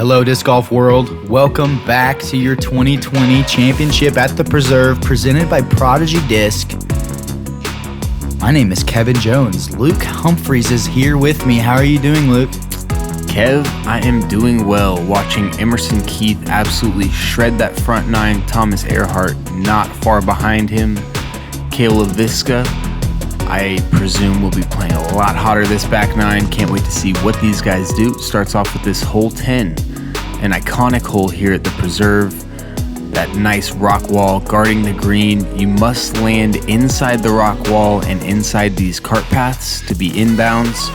Hello, Disc Golf World. Welcome back to your 2020 Championship at the Preserve presented by Prodigy Disc. My name is Kevin Jones. Luke Humphries is here with me. How are you doing, Luke? Kev, I am doing well, watching Emerson Keith absolutely shred that front nine. Thomas Earhart not far behind him. Cale Leiviska, I presume, will be playing a lot hotter this back nine. Can't wait to see what these guys do. Starts off with this hole 10, an iconic hole here at the Preserve. That nice rock wall guarding the green. You must land inside the rock wall and inside these cart paths to be inbounds.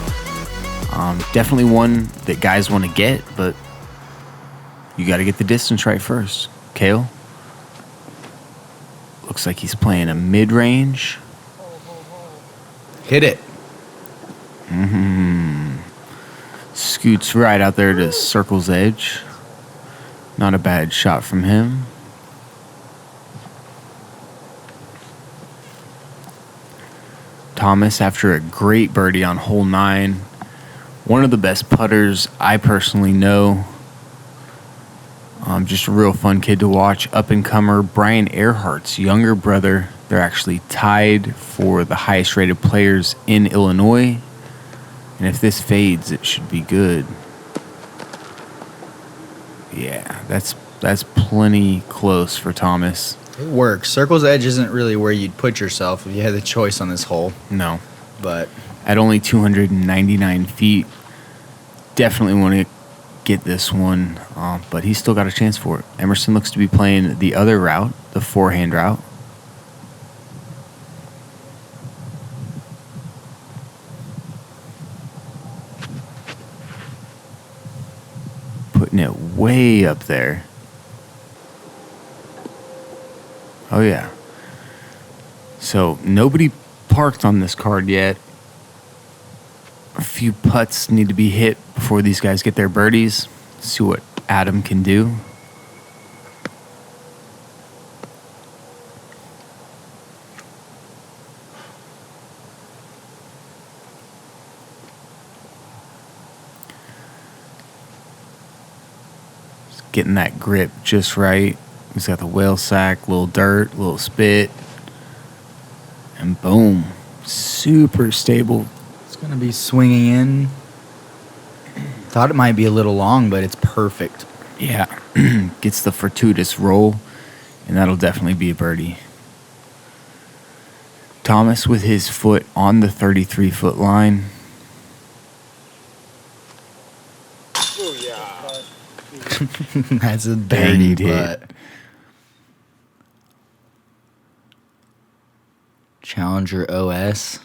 Definitely one that guys want to get, but you got to get the distance right first. Cale, looks like he's playing a mid-range. Hit it. Scoots right out there to circle's edge. Not a bad shot from him. Thomas, after a great birdie on hole 9, one of the best putters I personally know. Just a real fun kid to watch. Up-and-comer Brian Earhart's younger brother. They're actually tied for the highest rated players in Illinois. And if this fades, it should be good. Yeah, that's plenty close for Thomas. It works. Circle's edge isn't really where you'd put yourself if you had the choice on this hole. No. But at only 299 feet, definitely want to get this one, but he's still got a chance for it. Emerson looks to be playing the other route, the forehand route. Putting it way up there. Oh, yeah. So nobody parked on this card yet. A few putts need to be hit before these guys get their birdies. See what Adam can do. Just getting that grip just right. He's got the whale sack, little dirt, little spit. And boom. Super stable. it's going to be swinging in. Thought it might be a little long, but it's perfect. Yeah. Gets the fortuitous roll, and that'll definitely be a birdie. Thomas with his foot on the 33-foot line. That's a dirty putt. Challenger OS.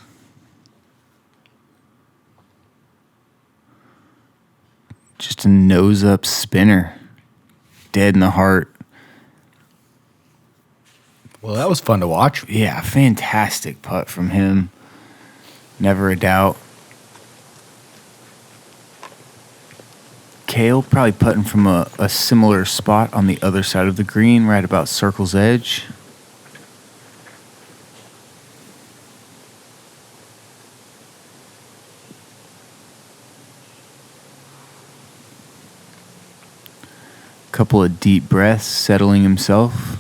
Just a nose-up spinner. Dead in the heart. Well, that was fun to watch. Yeah, fantastic putt from him. Never a doubt. Cale probably putting from a similar spot on the other side of the green, right about circle's edge. Couple of deep breaths, settling himself.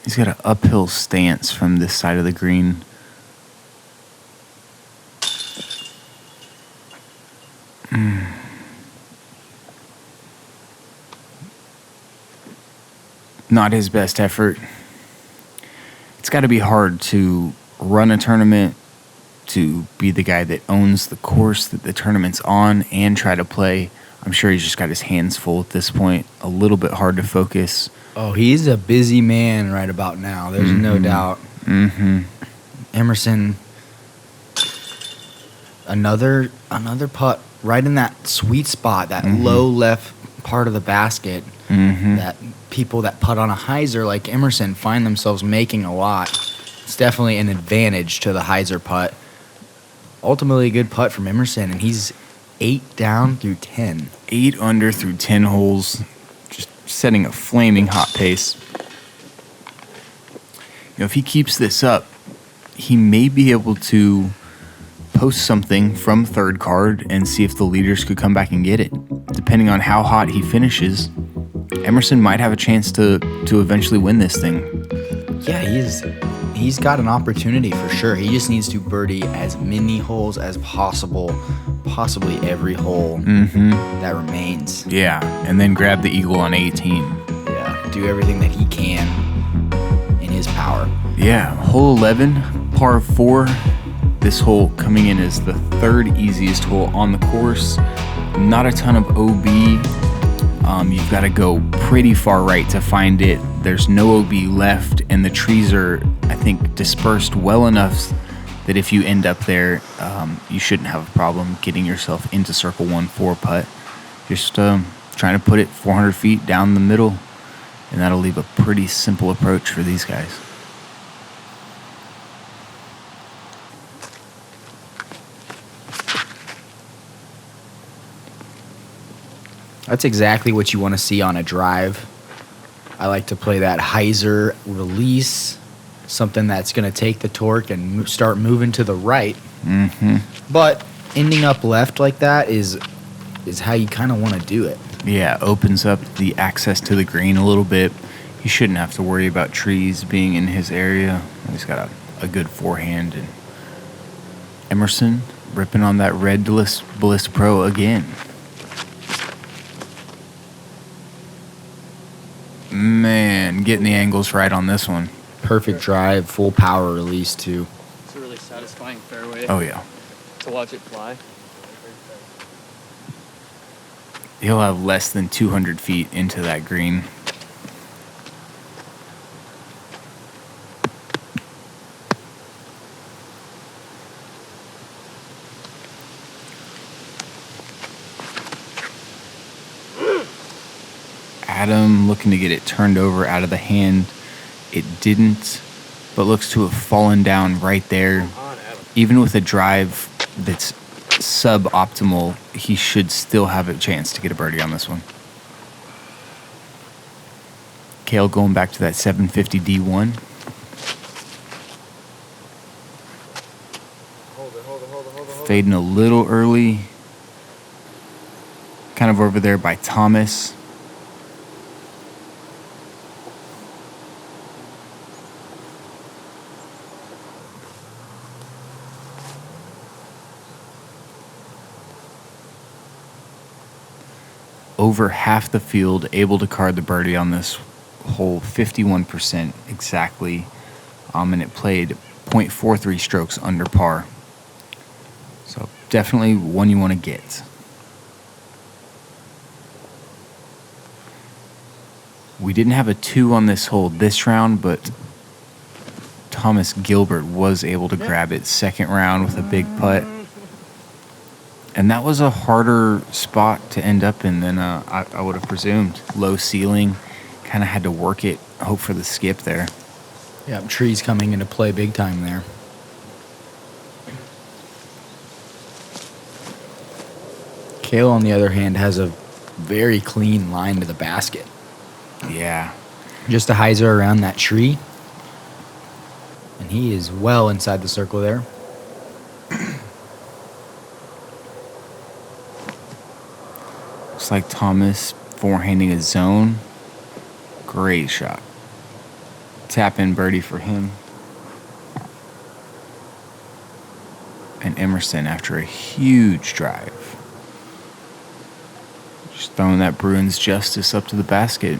He's got an uphill stance from this side of the green. Not his best effort. It's got to be hard to run a tournament, to be the guy that owns the course that the tournament's on and try to play. I'm sure he's just got his hands full at this point. A little bit hard to focus. Oh, he's a busy man right about now. There's no doubt. Emerson, another putt right in that sweet spot, that low left part of the basket that people that putt on a hyzer like Emerson find themselves making a lot. It's definitely an advantage to the hyzer putt. Ultimately a good putt from Emerson, and he's 8 down through 10. 8 under through 10 holes, just setting a flaming hot pace. You know, if he keeps this up, he may be able to post something from third card and see if the leaders could come back and get it. Depending on how hot he finishes, Emerson might have a chance to eventually win this thing. Yeah, he's got an opportunity for sure. He just needs to birdie as many holes as possible, possibly every hole that remains. Yeah, and then grab the eagle on 18. Yeah, do everything that he can in his power. Yeah, hole 11, par 4. This hole coming in as the third easiest hole on the course. Not a ton of OB. You've got to go pretty far right to find it. There's no OB left, and the trees are, I think, dispersed well enough that if you end up there, you shouldn't have a problem getting yourself into circle 1 for putt. Just trying to put it 400 feet down the middle, and that'll leave a pretty simple approach for these guys. That's exactly what you want to see on a drive. I like to play that hyzer release, something that's going to take the torque and start moving to the right. But ending up left like that is how you kind of want to do it. Yeah, opens up the access to the green a little bit. He shouldn't have to worry about trees being in his area. He's got a good forehand. And Emerson ripping on that red Ballista Pro again. Man, getting the angles right on this one. Perfect drive, full power release too. It's a really satisfying fairway. Oh, yeah. To watch it fly. He'll have less than 200 feet into that green. Adam looking to get it turned over out of the hand. It didn't, but looks to have fallen down right there. Even with a drive that's suboptimal, he should still have a chance to get a birdie on this one. Cale going back to that 750 D1. Hold it. Fading a little early. Kind of over there by Thomas. Over half the field able to card the birdie on this hole, 51% exactly, and it played 0.43 strokes under par. So definitely one you want to get. We didn't have a 2 on this hole this round, but Thomas Gilbert was able to grab it second round with a big putt. And that was a harder spot to end up in than I would have presumed. Low ceiling, kind of had to work it, hope for the skip there. Yeah, trees coming into play big time there. Cale, on the other hand, has a very clean line to the basket. Yeah. Just a hyzer around that tree. And he is well inside the circle there. Looks like Thomas forehanding a zone. Great shot. Tap in birdie for him. And Emerson after a huge drive. Just throwing that Bruins justice up to the basket.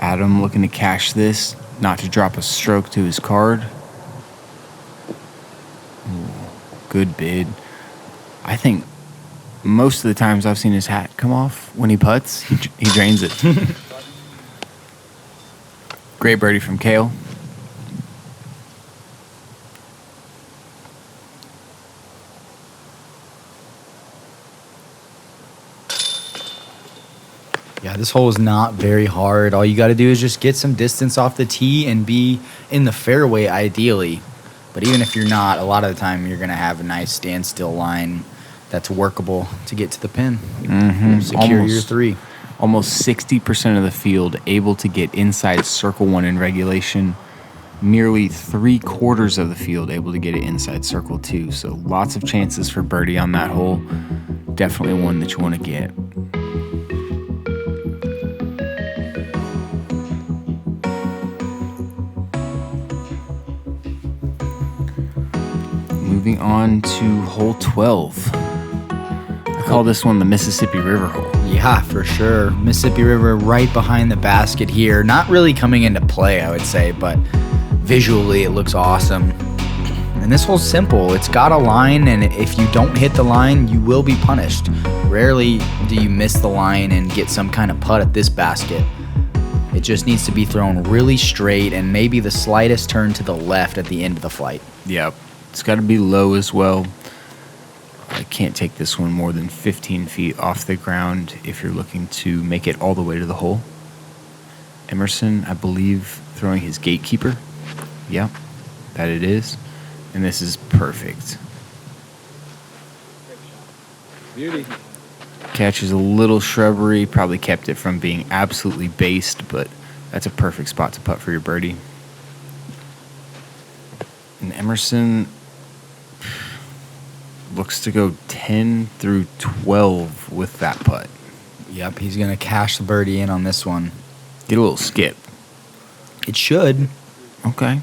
Adam looking to cash this, not to drop a stroke to his card. Ooh, good bid. I think most of the times I've seen his hat come off when he putts, he drains it. Great birdie from Cale. Yeah, this hole is not very hard. All you got to do is just get some distance off the tee and be in the fairway ideally. But even if you're not, a lot of the time you're going to have a nice standstill line that's workable to get to the pin. Secure your 3. Almost 60% of the field able to get inside circle 1 in regulation. Nearly 3/4 of the field able to get it inside circle 2. So lots of chances for birdie on that hole. Definitely one that you want to get. Moving on to hole 12. I call this one the Mississippi River hole. Yeah, for sure. Mississippi River right behind the basket here. Not really coming into play, I would say, but visually it looks awesome. And this hole's simple. It's got a line, and if you don't hit the line, you will be punished. Rarely do you miss the line and get some kind of putt at this basket. It just needs to be thrown really straight and maybe the slightest turn to the left at the end of the flight. Yep. It's got to be low as well. I can't take this one more than 15 feet off the ground if you're looking to make it all the way to the hole. Emerson, I believe, throwing his gatekeeper. Yep, that it is. And this is perfect. Beauty. Catches a little shrubbery, probably kept it from being absolutely based, but that's a perfect spot to putt for your birdie. And Emerson looks to go 10 through 12 with that putt. Yep, he's going to cash the birdie in on this one. Get a little skip. It should. Okay.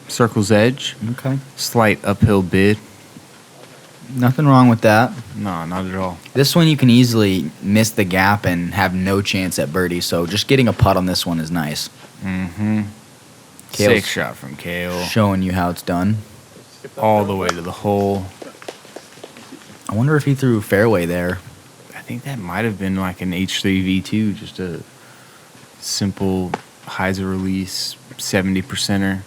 Circle's edge. Okay. Slight uphill bid. Nothing wrong with that. No, not at all. This one you can easily miss the gap and have no chance at birdie, so just getting a putt on this one is nice. Mm-hmm. Cale's Sick shot from Cale. showing you how it's done. All the way to the hole. I wonder if he threw fairway there. I think that might have been like an H3V2, just a simple hyzer release 70%er.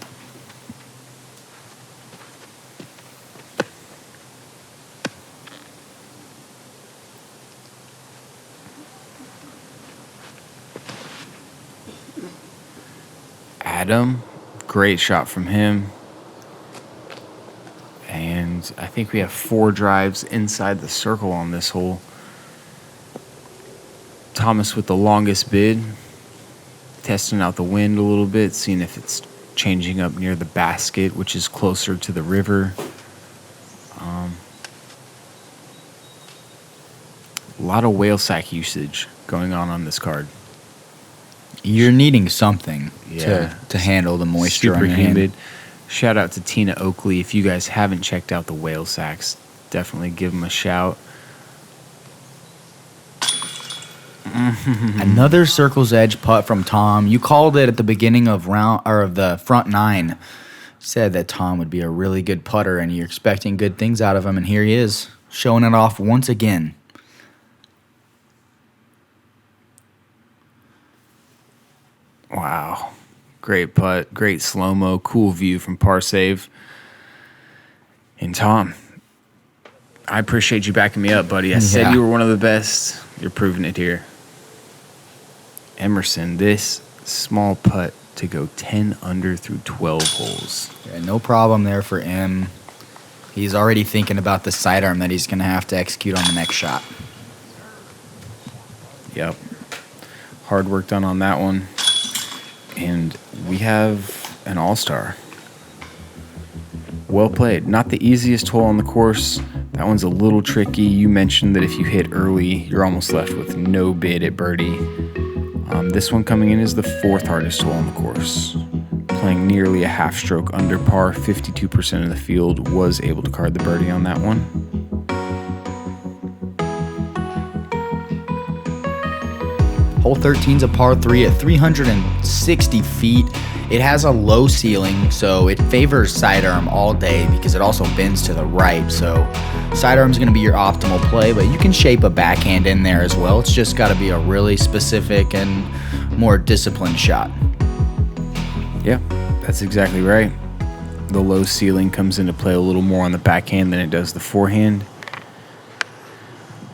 Adam, great shot from him. And I think we have 4 drives inside the circle on this hole. Thomas with the longest bid, testing out the wind a little bit, seeing if it's changing up near the basket, which is closer to the river. A lot of whale sack usage going on this card. You're needing something Yeah. to handle the moisture Super on your hand. humid. Shout out to Tina Oakley. If you guys haven't checked out the whale sacks, definitely give them a shout. Another circle's edge putt from Tom. You called it at the beginning of the front 9. Said that Tom would be a really good putter, and you're expecting good things out of him, and here he is, showing it off once again. Wow. Great putt, great slow-mo, cool view from par save. And Tom, I appreciate you backing me up, buddy. I said Yeah. you were one of the best. You're proving it here. Emerson, this small putt to go 10 under through 12 holes. Yeah, no problem there for him. He's already thinking about the sidearm that he's going to have to execute on the next shot. Yep. Hard work done on that one. And we have an all-star. Well played. Not the easiest hole on the course. That one's a little tricky. You mentioned that if you hit early, you're almost left with no bid at birdie. This one coming in is the 4th hardest hole on the course. Playing nearly a half stroke under par. 52% of the field was able to card the birdie on that one. Hole 13's a par 3 at 360 feet. It has a low ceiling, so it favors sidearm all day because it also bends to the right. So sidearm's going to be your optimal play, but you can shape a backhand in there as well. It's just got to be a really specific and more disciplined shot. Yeah, that's exactly right. The low ceiling comes into play a little more on the backhand than it does the forehand.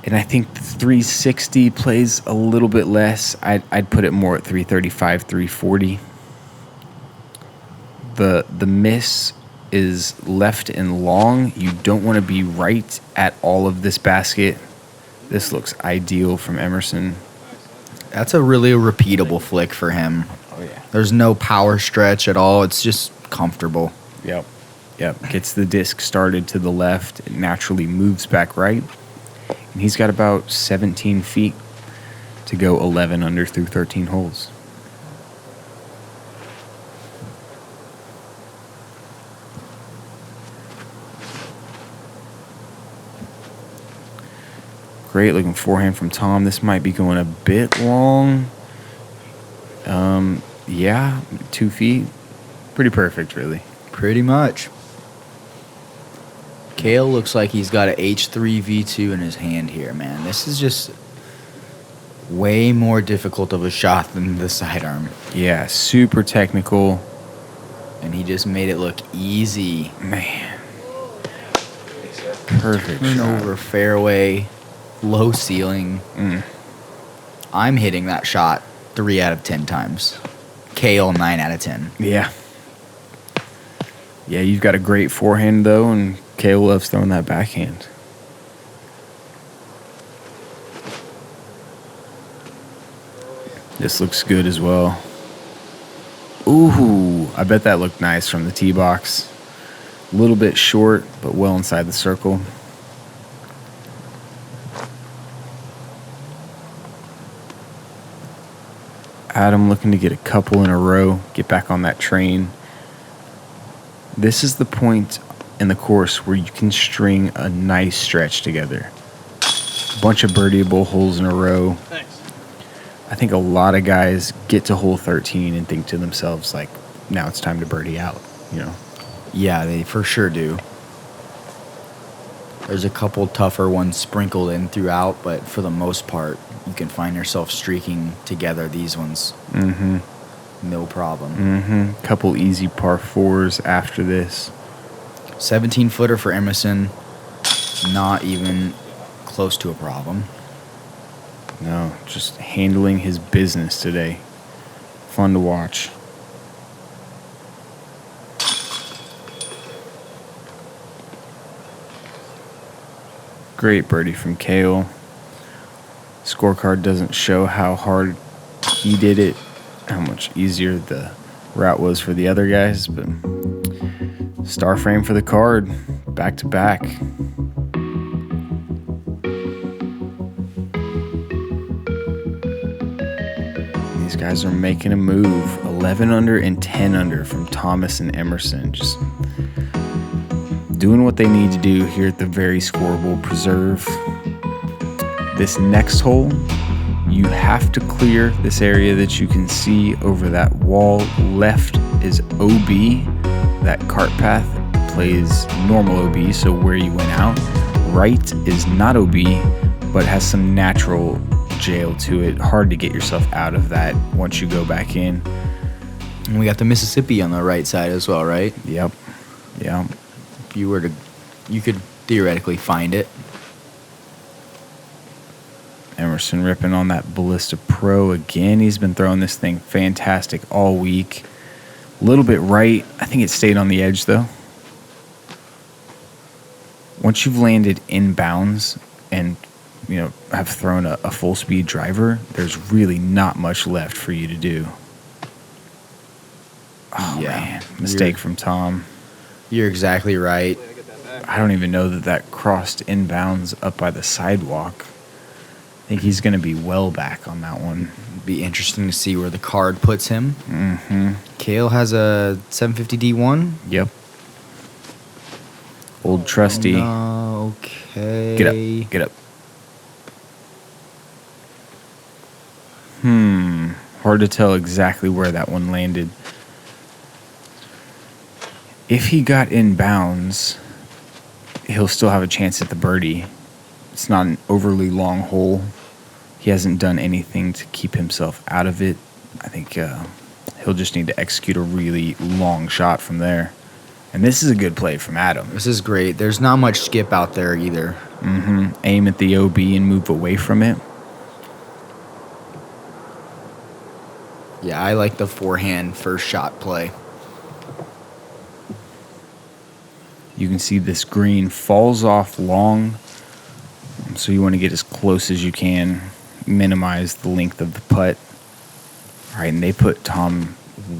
And I think the 360 plays a little bit less. I'd put it more at 335, 340. The miss is left and long. You don't want to be right at all of this basket. This looks ideal from Emerson. That's a really repeatable flick for him. Oh, yeah. There's no power stretch at all. It's just comfortable. Yep. Gets the disc started to the left. It naturally moves back right. And he's got about 17 feet to go 11 under through 13 holes. Great looking forehand from Tom. This might be going a bit long. Yeah, 2 feet. Pretty perfect, really. Pretty much. Cale looks like he's got an H3 V2 in his hand here, man. This is just way more difficult of a shot than the sidearm. Yeah, super technical. And he just made it look easy. Man. Perfect Turn shot. over fairway, low ceiling. I'm hitting that shot 3 out of 10 times. Cale 9 out of 10. Yeah. Yeah, you've got a great forehand, though, and Cale loves throwing that backhand. This looks good as well. Ooh, I bet that looked nice from the tee box. A little bit short, but well inside the circle. Adam looking to get a couple in a row, get back on that train. This is the point in the course where you can string a nice stretch together. A bunch of birdieable holes in a row. Thanks. I think a lot of guys get to hole 13 and think to themselves, like, now it's time to birdie out, you know? Yeah, they for sure do. There's a couple tougher ones sprinkled in throughout, but for the most part, you can find yourself streaking together these ones. No problem. Couple easy par 4s after this. 17-footer for Emerson. Not even close to a problem. No, just handling his business today. Fun to watch. Great birdie from Cale. Scorecard doesn't show how hard he did it, how much easier the route was for the other guys, but star frame for the card, back to back. These guys are making a move. 11 under and 10 under from Thomas and Emerson. Just doing what they need to do here at the very scoreable preserve. This next hole, you have to clear this area that you can see over that wall. Left is OB. That cart path plays normal OB, so where you went out. Right is not OB, but has some natural jail to it. Hard to get yourself out of that once you go back in. And we got the Mississippi on the right side as well, right? Yep. If you were to, you could theoretically find it. Emerson ripping on that Ballista Pro again. He's been throwing this thing fantastic all week. A little bit right. I think it stayed on the edge, though. Once you've landed inbounds and, you know, have thrown a full-speed driver, there's really not much left for you to do. Oh, Yeah. man. Mistake from Tom. You're exactly right. I don't even know that crossed inbounds up by the sidewalk. I think he's going to be well back on that one. Be interesting to see where the card puts him. Cale has a 750 D1. Yep. Old trusty. Okay. Get up. Hard to tell exactly where that one landed. If he got in bounds, he'll still have a chance at the birdie. It's not an overly long hole. He hasn't done anything to keep himself out of it. I think he'll just need to execute a really long shot from there. And this is a good play from Adam. This is great. There's not much skip out there either. Aim at the OB and move away from it. Yeah, I like the forehand first shot play. You can see this green falls off long, so you want to get as close as you can minimize the length of the putt. All right, and they put Tom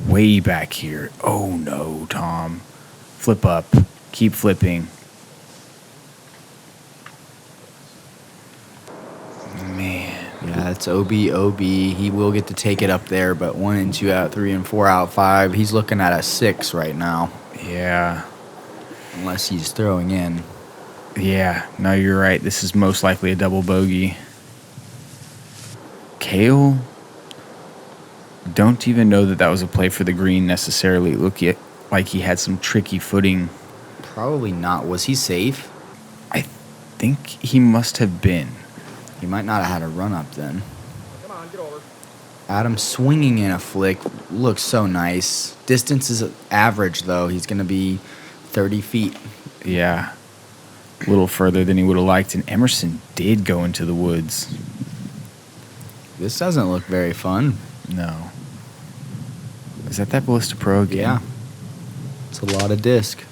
way back here. Oh, no, Tom. Flip up. Keep flipping. Man. Yeah, it's OB. He will get to take it up there, but 1 and 2 out, 3 and 4 out, 5. He's looking at a 6 right now. Yeah. Unless he's throwing in. Yeah, no, you're right. This is most likely a double bogey. Cale, don't even know that was a play for the green necessarily. It looked like he had some tricky footing. Probably not. Was he safe? I think he must have been. He might not have had a run up then. Come on, get over. Adam swinging in a flick looks so nice. Distance is average, though. He's going to be 30 feet. Yeah, a little further than he would have liked. And Emerson did go into the woods. This doesn't look very fun. No. Is that Ballista Pro again? Yeah. It's a lot of disc.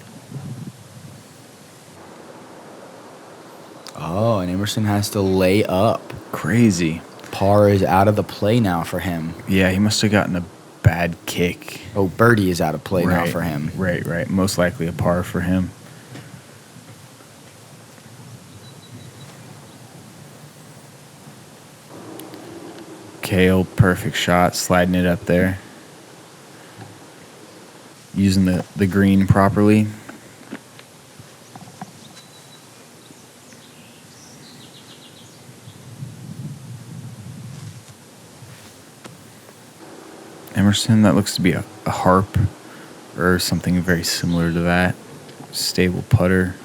Oh, and Emerson has to lay up. Crazy. Par is out of the play now for him. Yeah, he must have gotten a bad kick. Oh, birdie is out of play now for him. Right. Most likely a par for him. Cale, perfect shot, sliding it up there. Using the green properly. Emerson, that looks to be a harp or something very similar to that. Stable putter.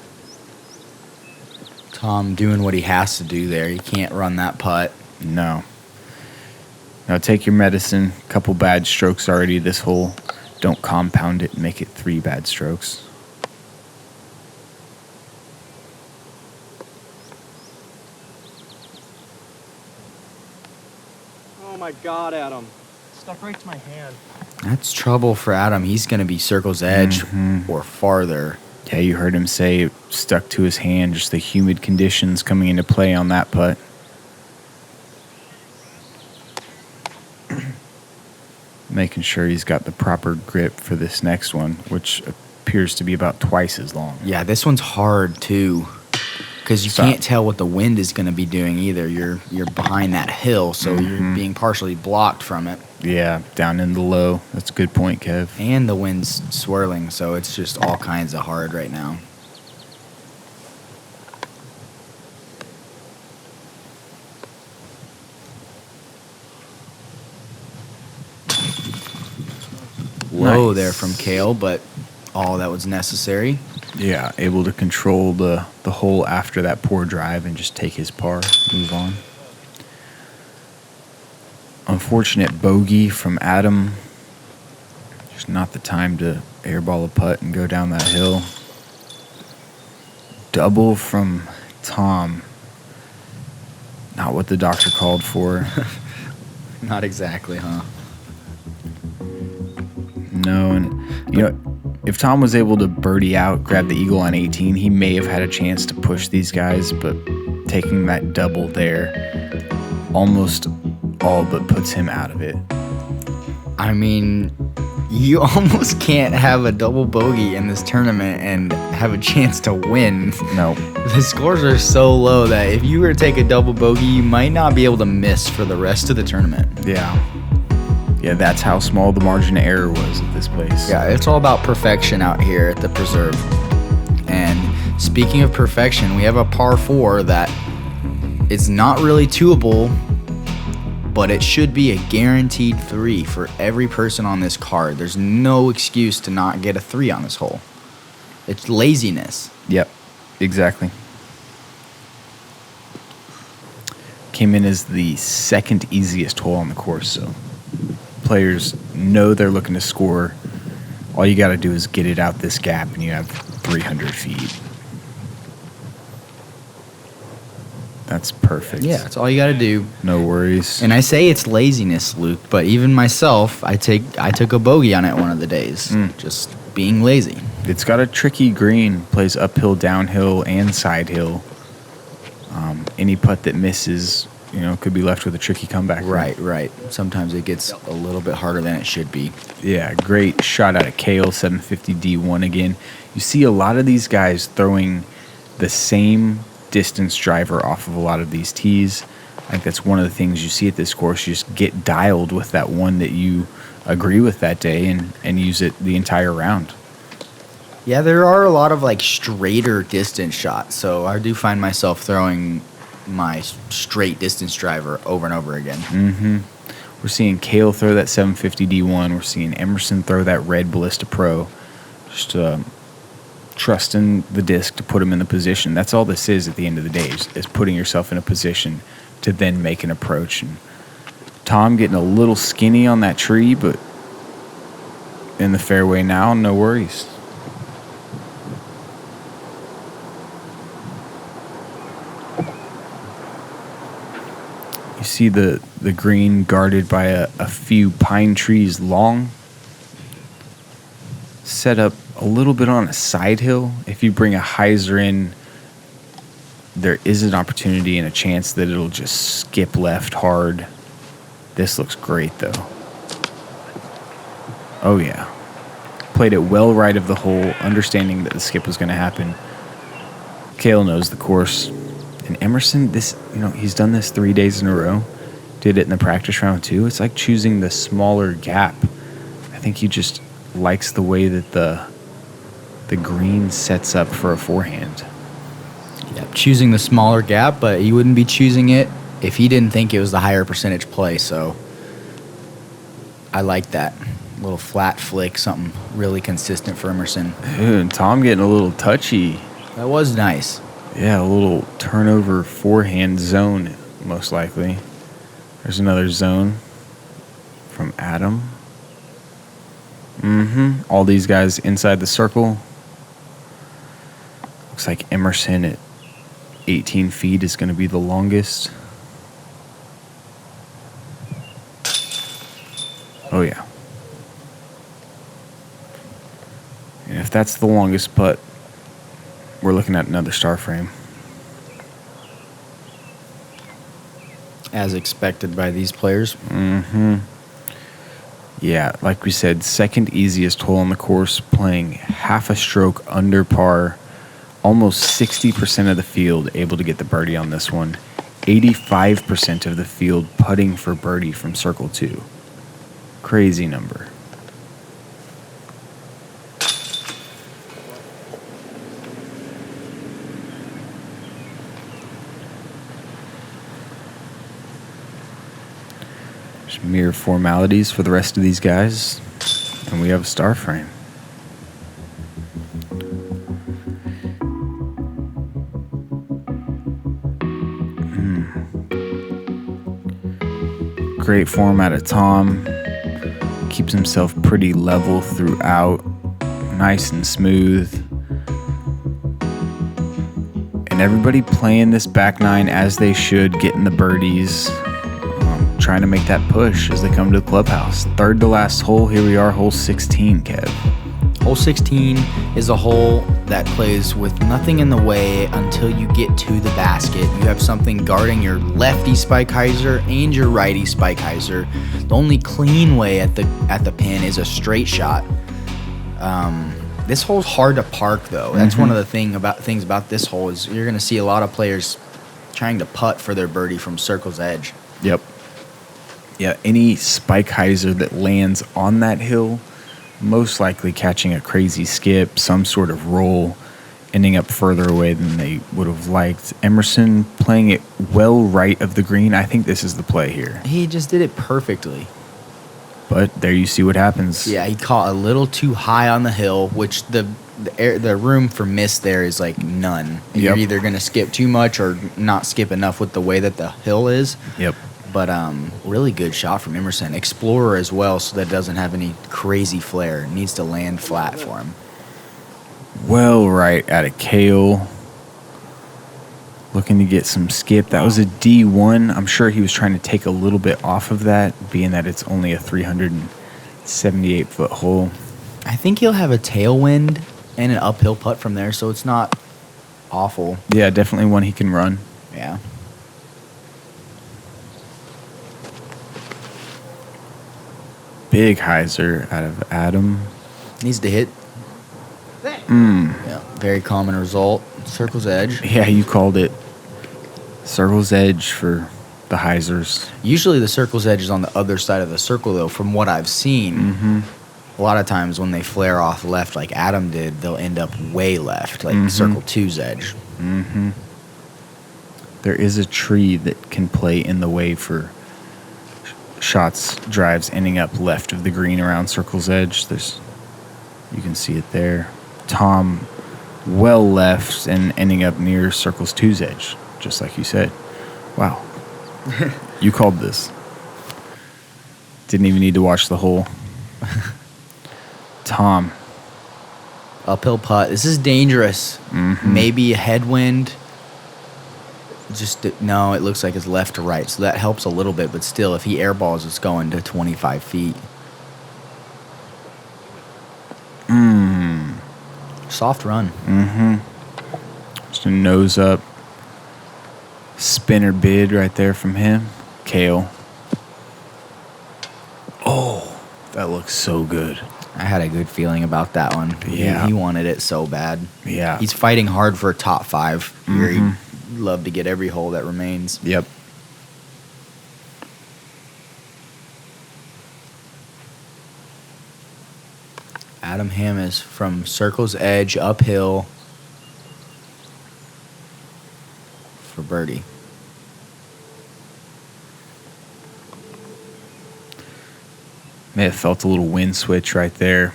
Tom doing what he has to do there. He can't run that putt. No. Now take your medicine. Couple bad strokes already this hole. Don't compound it and make it 3 bad strokes. Oh my God, Adam. Stuck right to my hand. That's trouble for Adam. He's going to be circle's edge or farther. Yeah, you heard him say it stuck to his hand. Just the humid conditions coming into play on that putt. Making sure he's got the proper grip for this next one, which appears to be about twice as long. Yeah, this one's hard too, because you can't tell what the wind is going to be doing either. You're behind that hill, so you're being partially blocked from it. Yeah, down in the low. That's a good point, Kev. And the wind's swirling, so it's just all kinds of hard right now. Low there from Cale, but all that was necessary. Yeah, able to control the hole after that poor drive and just take his par, move on. Unfortunate bogey from Adam. Just not the time to airball a putt and go down that hill. Double from Tom. Not what the doctor called for. Not exactly, huh? No, and you know, if Tom was able to birdie out, grab the eagle on 18, he may have had a chance to push these guys, but taking that double there almost all but puts him out of it. I mean, you almost can't have a double bogey in this tournament and have a chance to win. No. The scores are so low that if you were to take a double bogey, you might not be able to miss for the rest of the tournament. Yeah, that's how small the margin of error was at this place. Yeah, it's all about perfection out here at the Preserve. And speaking of perfection, we have a par 4 that is not really twoable, but it should be a guaranteed 3 for every person on this card. There's no excuse to not get a 3 on this hole. It's laziness. Yep, exactly. Came in as the second easiest hole on the course, so players know they're looking to score. All you got to do is get it out this gap, and you have 300 feet. That's perfect. Yeah, that's all you got to do. No worries. And I say it's laziness, Luke, but even myself, I took a bogey on it one of the days. Just being lazy. It's got a tricky green, plays uphill, downhill, and side hill. Any putt that misses could be left with a tricky comeback. Right. Sometimes it gets a little bit harder than it should be. Yeah, great shot out of Cale, 750 D1 again. You see a lot of these guys throwing the same distance driver off of a lot of these tees. I think that's one of the things you see at this course. You just get dialed with that one that you agree with that day and use it the entire round. Yeah, there are a lot of like straighter distance shots, so I do find myself throwing my straight distance driver over and over again. Mm-hmm. We're seeing Cale throw that 750 D1. We're seeing Emerson throw that red Ballista Pro. Just trusting the disc to put him in the position. That's all this is at the end of the day, is putting yourself in a position to then make an approach. And Tom getting a little skinny on that tree, but in the fairway now, no worries. You see the green guarded by a few pine trees long. Set up a little bit on a side hill. If you bring a hyzer in, there is an opportunity and a chance that it'll just skip left hard. This looks great, though. Oh, yeah. Played it well right of the hole, understanding that the skip was going to happen. Cale knows the course. And Emerson, he's done this 3 days in a row. Did it in the practice round, too. It's like choosing the smaller gap. I think he just likes the way that the green sets up for a forehand. Yeah, choosing the smaller gap, but he wouldn't be choosing it if he didn't think it was the higher percentage play. So I like that little flat flick, something really consistent for Emerson. Dude, Tom getting a little touchy. That was nice. Yeah, a little turnover forehand zone, most likely. There's another zone from Adam. All these guys inside the circle. Looks like Emerson at 18 feet is going to be the longest. Oh, yeah. And if that's the longest putt, we're looking at another star frame. As expected by these players. Yeah, like we said, second easiest hole on the course, playing half a stroke under par. Almost 60% of the field able to get the birdie on this one. 85% of the field putting for birdie from circle 2. Crazy number. Just mere formalities for the rest of these guys, and we have a star frame. Great form out of Tom. Keeps himself pretty level throughout. Nice and smooth. And everybody playing this back nine as they should, getting the birdies. Trying to make that push as they come to the clubhouse. Third to last hole. Here we are, hole 16, Kev. Hole 16 is a hole that plays with nothing in the way until you get to the basket. You have something guarding your lefty spike hyzer and your righty spike hyzer. The only clean way at the pin is a straight shot. This hole's hard to park, though. That's one of the things about this hole is you're going to see a lot of players trying to putt for their birdie from circle's edge. Yep. Yeah, any spike hyzer that lands on that hill, most likely catching a crazy skip, some sort of roll, ending up further away than they would have liked. Emerson playing it well right of the green. I think this is the play here. He just did it perfectly. But there you see what happens. Yeah, he caught a little too high on the hill, which the room for miss there is like none. You're either going to skip too much or not skip enough with the way that the hill is. Yep. But really good shot from Emerson. Explorer as well, so that it doesn't have any crazy flare. It needs to land flat for him. Well right out of Cale. Looking to get some skip. That was a D1. I'm sure he was trying to take a little bit off of that, being that it's only a 378-foot hole. I think he'll have a tailwind and an uphill putt from there, so it's not awful. Yeah, definitely one he can run. Yeah. Big hyzer out of Adam. Needs to hit. Yeah, very common result. Circle's edge. Yeah, you called it. Circle's edge for the hyzers. Usually the circle's edge is on the other side of the circle, though, from what I've seen. A lot of times when they flare off left like Adam did, they'll end up way left, like circle 2's edge. There is a tree that can play in the way for shots, drives ending up left of the green around circle's edge. You can see it there. Tom well left and ending up near circle's 2's edge, just like you said. Wow. You called this. Didn't even need to watch the hole. Tom. Uphill putt. This is dangerous. Maybe a headwind. No, it looks like it's left to right, so that helps a little bit, but still, if he airballs, it's going to 25 feet. Soft run. Just a nose up. Spinner bid right there from him. Cale. Oh, that looks so good. I had a good feeling about that one. Yeah. He wanted it so bad. Yeah. He's fighting hard for a top 5 here. He'd love to get every hole that remains. Yep. Adam Hammis from circle's edge uphill for birdie. May have felt a little wind switch right there.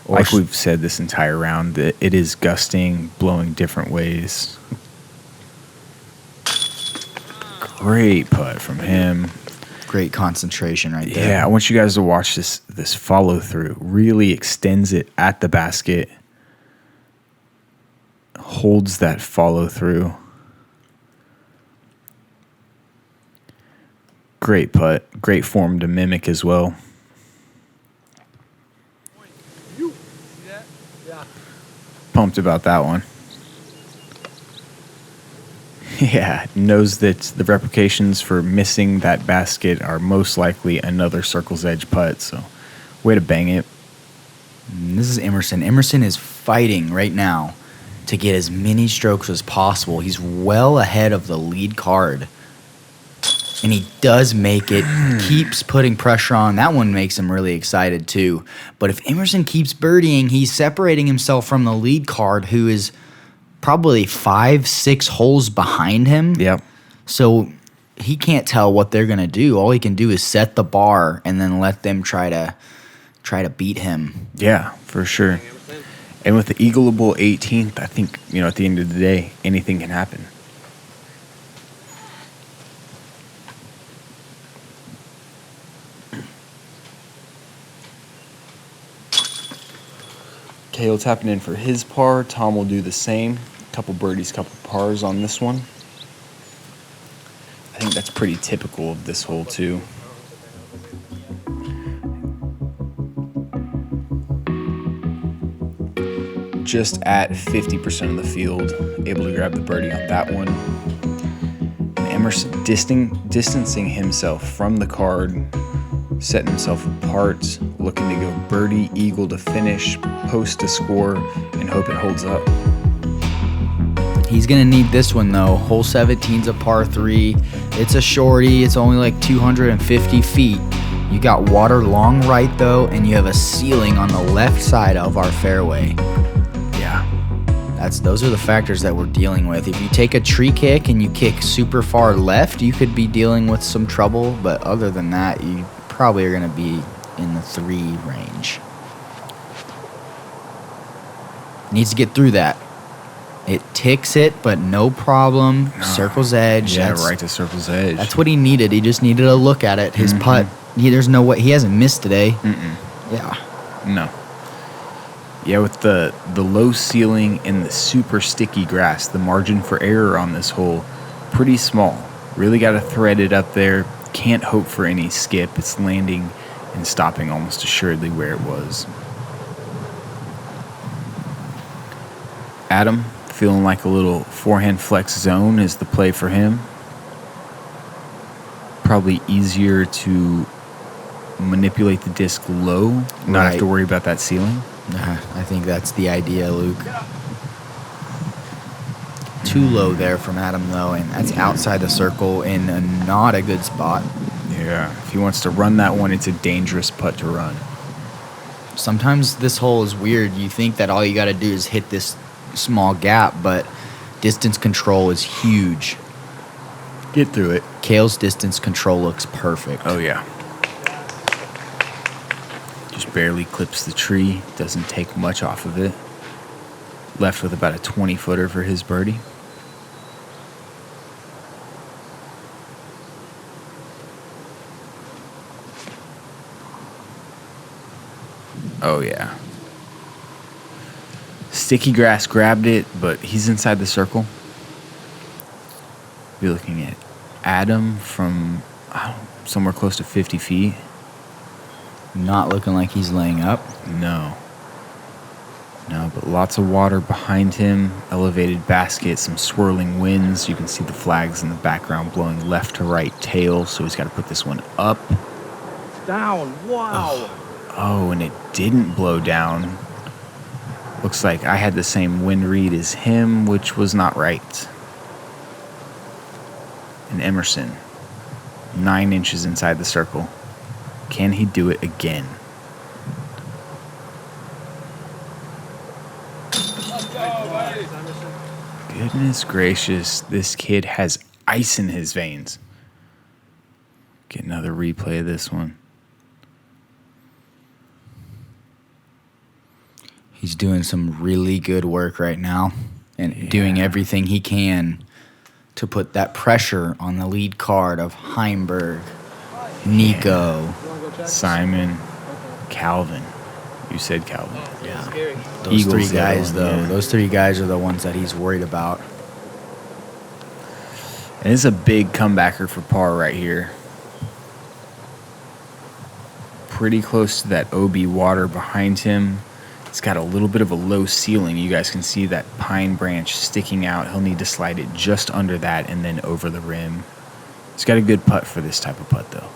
Like we've said this entire round, that it is gusting, blowing different ways. Great putt from him. Great concentration right there. Yeah, I want you guys to watch this follow through. Really extends it at the basket. Holds that follow through. Great putt. Great form to mimic as well. Pumped about that one. Yeah, knows that the replications for missing that basket are most likely another circle's edge putt, so way to bang it. And this is Emerson. Emerson is fighting right now to get as many strokes as possible. He's well ahead of the lead card. And he does make it, keeps putting pressure on. That one makes him really excited too. But if Emerson keeps birdieing, he's separating himself from the lead card, who is probably 5-6 holes behind him. Yep. So he can't tell what they're going to do. All he can do is set the bar and then let them try to beat him. Yeah, for sure. And with the eagleable 18th, I think, at the end of the day, anything can happen. Cale tapping in for his par. Tom will do the same. Couple birdies, couple pars on this one. I think that's pretty typical of this hole too. Just at 50% of the field, able to grab the birdie on that one. And Emerson distancing himself from the card, setting himself apart, looking to go birdie, eagle to finish, post to score, and hope it holds up. He's going to need this one, though. Hole 17's a par 3. It's a shorty. It's only like 250 feet. You got water long right, though, and you have a ceiling on the left side of our fairway. Yeah. Those are the factors that we're dealing with. If you take a tree kick and you kick super far left, you could be dealing with some trouble. But other than that, you probably are going to be in the 3 range. Needs to get through that. It ticks it, but no problem. Circle's edge. Yeah, right to circle's edge. That's what he needed. He just needed to look at it. His putt, there's no way. He hasn't missed today. Yeah. No. Yeah, with the low ceiling and the super sticky grass, the margin for error on this hole, pretty small. Really got to thread it up there. Can't hope for any skip. It's landing and stopping almost assuredly where it was. Adam, feeling like a little forehand flex zone is the play for him. Probably easier to manipulate the disc low, not have to worry about that ceiling. I think that's the idea, Luke. Too low there from Adam, though, and that's outside the circle in not a good spot. Yeah, if he wants to run that one, it's a dangerous putt to run. Sometimes this hole is weird. You think that all you got to do is hit this small gap, but distance control is huge. Get through it. Cale's distance control looks perfect. Oh, yeah. Just barely clips the tree. Doesn't take much off of it. Left with about a 20-footer for his birdie. Oh, yeah. Sticky grass grabbed it, but he's inside the circle. We're looking at Adam from somewhere close to 50 feet. Not looking like he's laying up. No, but lots of water behind him, elevated basket, some swirling winds. You can see the flags in the background blowing left to right tail, so he's got to put this one up. Down. Wow. Oh, and it didn't blow down. Looks like I had the same wind read as him, which was not right. And Emerson, 9 inches inside the circle. Can he do it again? Goodness gracious, this kid has ice in his veins. Get another replay of this one. He's doing some really good work right now and doing everything he can to put that pressure on the lead card of Heimberg, Nico, Simon, Calvin. You said Calvin. Yeah. Those three guys, though. Those three guys are the ones that he's worried about. And it's a big comebacker for par right here. Pretty close to that OB water behind him. It's got a little bit of a low ceiling. You guys can see that pine branch sticking out. He'll need to slide it just under that and then over the rim. He's got a good putt for this type of putt, though.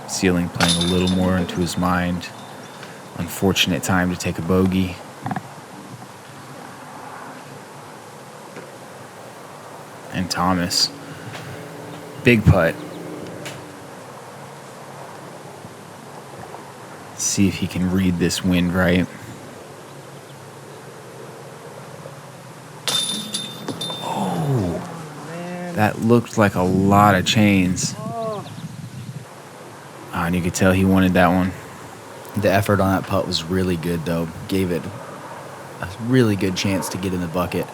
Ceiling playing a little more into his mind. Unfortunate time to take a bogey. And Thomas. Big putt. Let's see if he can read this wind right. Oh, that looked like a lot of chains. And you could tell he wanted that one. The effort on that putt was really good, though. Gave it a really good chance to get in the bucket.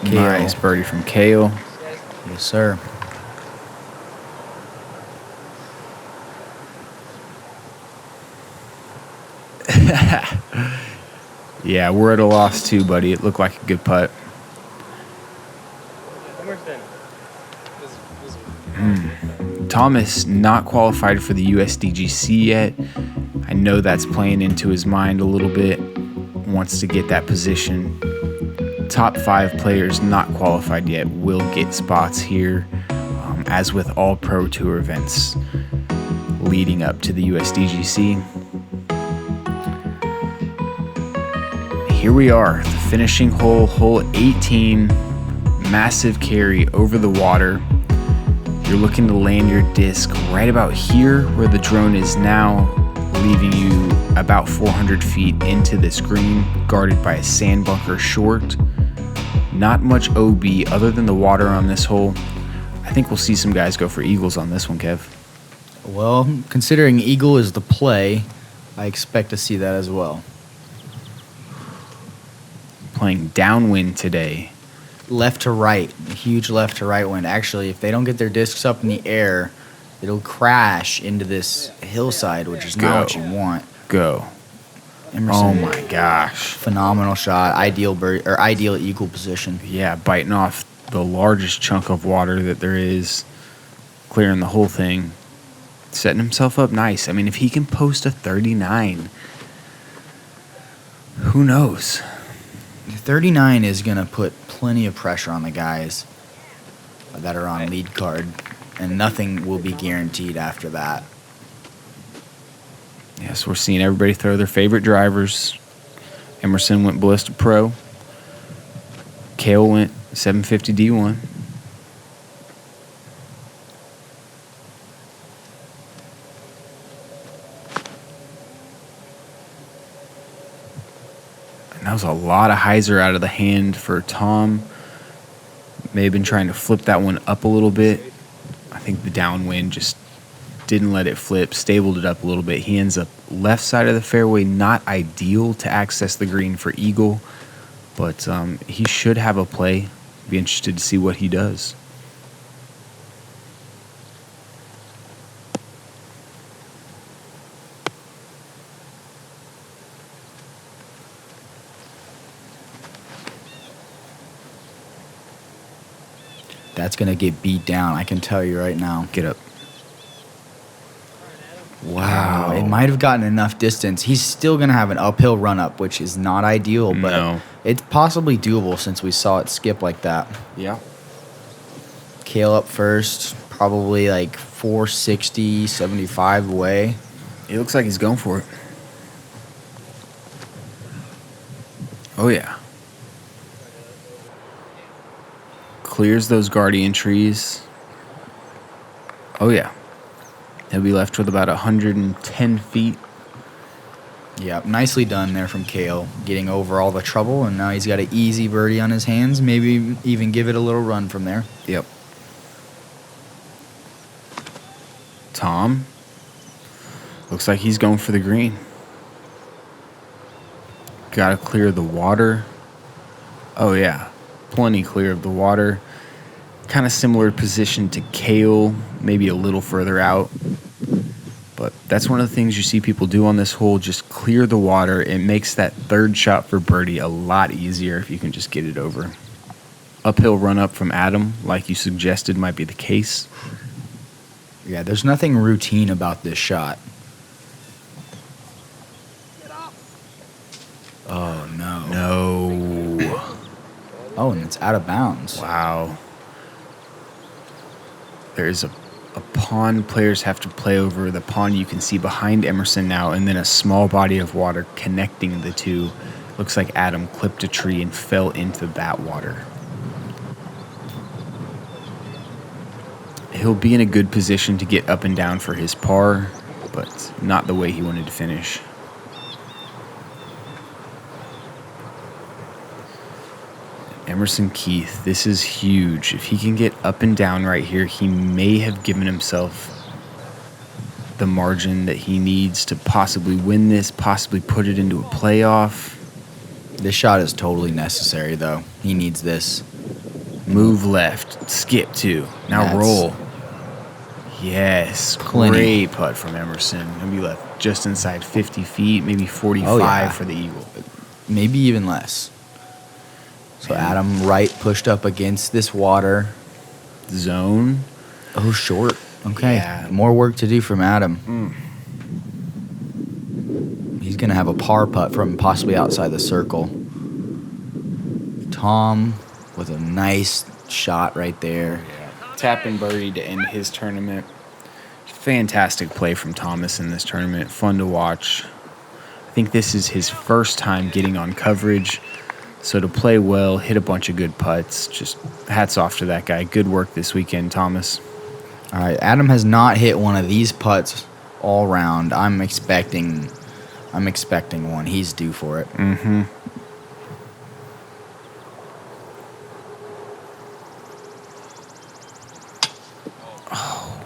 Cale. Nice birdie from Cale. Yes, sir. Yeah, we're at a loss too, buddy. It looked like a good putt. Thomas not qualified for the USDGC yet. I know that's playing into his mind a little bit. Wants to get that position. Top 5 players not qualified yet will get spots here, as with all Pro Tour events leading up to the USDGC. Here we are, the finishing hole, hole 18, massive carry over the water. You're looking to land your disc right about here where the drone is now, leaving you about 400 feet into this green, guarded by a sand bunker short. Not much OB other than the water on this hole. I think we'll see some guys go for eagles on this one, Kev. Well, considering eagle is the play, I expect to see that as well. Playing downwind today. Left to right, huge left to right wind. Actually, if they don't get their discs up in the air, it'll crash into this hillside, which is not what you want. Go. Emerson, oh my gosh. Phenomenal shot. Ideal eagle position. Yeah, biting off the largest chunk of water that there is, clearing the whole thing. Setting himself up nice. I mean, if he can post a 39, who knows? 39 is going to put plenty of pressure on the guys. that are on lead card, and nothing will be guaranteed after that. Yes, we're seeing everybody throw their favorite drivers. Emerson went Ballista Pro. Cale went 750 D1. And that was a lot of hyzer out of the hand for Tom. May have been trying to flip that one up a little bit. I think the downwind just didn't let it flip, stabled it up a little bit. He ends up left side of the fairway, not ideal to access the green for eagle, but he should have a play. Be interested to see what he does. That's going to get beat down, I can tell you right now. Get up. Wow. It might have gotten enough distance. He's still going to have an uphill run-up, which is not ideal, but it's possibly doable since we saw it skip like that. Yeah. Cale up first, probably like 460, 75 away. It looks like he's going for it. Oh, yeah. Clears those guardian trees. Oh, yeah. He'll be left with about 110 feet. Yeah, nicely done there from Cale, getting over all the trouble, and now he's got an easy birdie on his hands. Maybe even give it a little run from there. Yep. Tom. Looks like he's going for the green. Got to clear the water. Oh, yeah. Plenty clear of the water. Kind of similar position to Cale, maybe a little further out. But that's one of the things you see people do on this hole, just clear the water. It makes that third shot for birdie a lot easier if you can just get it over. Uphill run up from Adam, like you suggested, might be the case. Yeah, there's nothing routine about this shot. Oh, no. No. Oh, and it's out of bounds. Wow. There's a pond players have to play over, the pond you can see behind Emerson now, and then a small body of water connecting the two. Looks like Adam clipped a tree and fell into that water. He'll be in a good position to get up and down for his par, but not the way he wanted to finish. Emerson Keith, this is huge. If he can get up and down right here, he may have given himself the margin that he needs to possibly win this, possibly put it into a playoff. This shot is totally necessary, though. He needs this. Move left, skip two. Now roll. Yes, great putt from Emerson. He'll be left just inside 50 feet, maybe 45 for the eagle. Maybe even less. So Adam right pushed up against this water. Zone. Oh, short. Okay. Yeah. More work to do from Adam. He's going to have a par putt from possibly outside the circle. Tom with a nice shot right there. Tapping birdie to end his tournament. Fantastic play from Thomas in this tournament. Fun to watch. I think this is his first time getting on coverage. So to play well, hit a bunch of good putts. Just hats off to that guy. Good work this weekend, Thomas. All right, Adam has not hit one of these putts all round. I'm expecting one. He's due for it. Mm-hmm. Oh.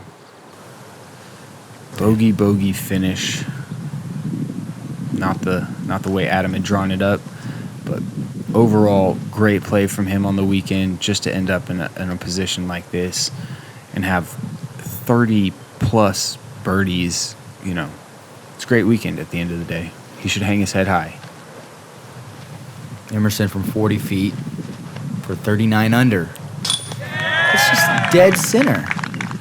Bogey finish. Not the way Adam had drawn it up, but overall great play from him on the weekend just to end up in a position like this and have 30 plus birdies. You know, it's a great weekend at the end of the day. He should hang his head high. Emerson from 40 feet for 39 under. It's just dead center.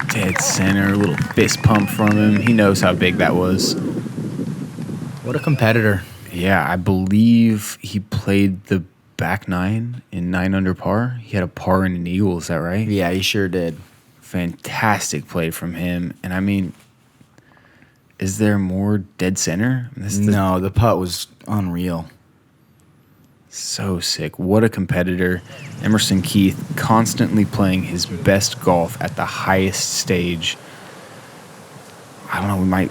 Dead center, a little fist pump from him. He knows how big that was. What a competitor. Yeah, I believe he played the back nine in 9 under par. He had a par and an eagle. Is that right? Yeah, he sure did. Fantastic play from him. And I mean, is there more dead center? No, the putt was unreal. So sick. What a competitor. Emerson Keith constantly playing his best golf at the highest stage. I don't know, we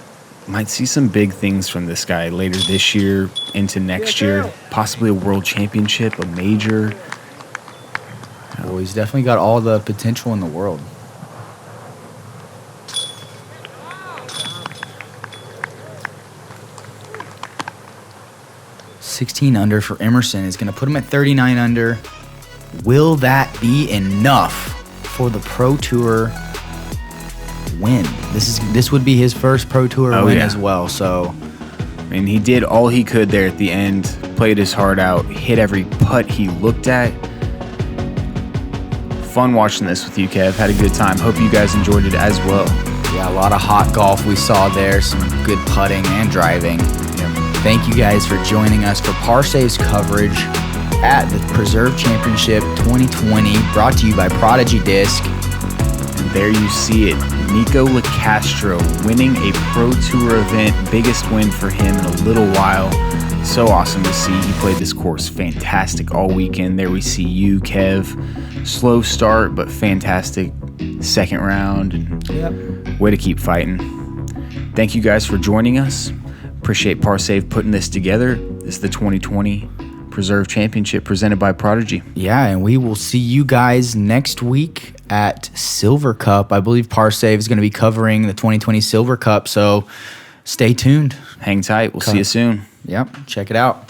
might see some big things from this guy later this year into next year. Possibly a world championship, a major. Well, he's definitely got all the potential in the world. $16 under for Emerson is going to put him at 39 under. Will that be enough for the Pro Tour win? This would be his first Pro Tour win as well. So, I mean, he did all he could there at the end. Played his heart out. Hit every putt he looked at. Fun watching this with you, Kev. Had a good time. Hope you guys enjoyed it as well. Yeah, a lot of hot golf we saw there. Some good putting and driving. Thank you guys for joining us for Parsave's coverage at the Preserve Championship 2020, brought to you by Prodigy Disc. And there you see it. Nico LaCastro winning a Pro Tour event. Biggest win for him in a little while. So awesome to see. He played this course fantastic all weekend. There we see you, Kev. Slow start, but fantastic second round. And way to keep fighting. Thank you guys for joining us. Appreciate Parsave putting this together. This is the 2020 Preserve Championship presented by Prodigy. Yeah, and we will see you guys next week at Silver Cup. I believe Parsave is going to be covering the 2020 Silver Cup, so stay tuned. Hang tight. We'll see you soon. Yep, check it out.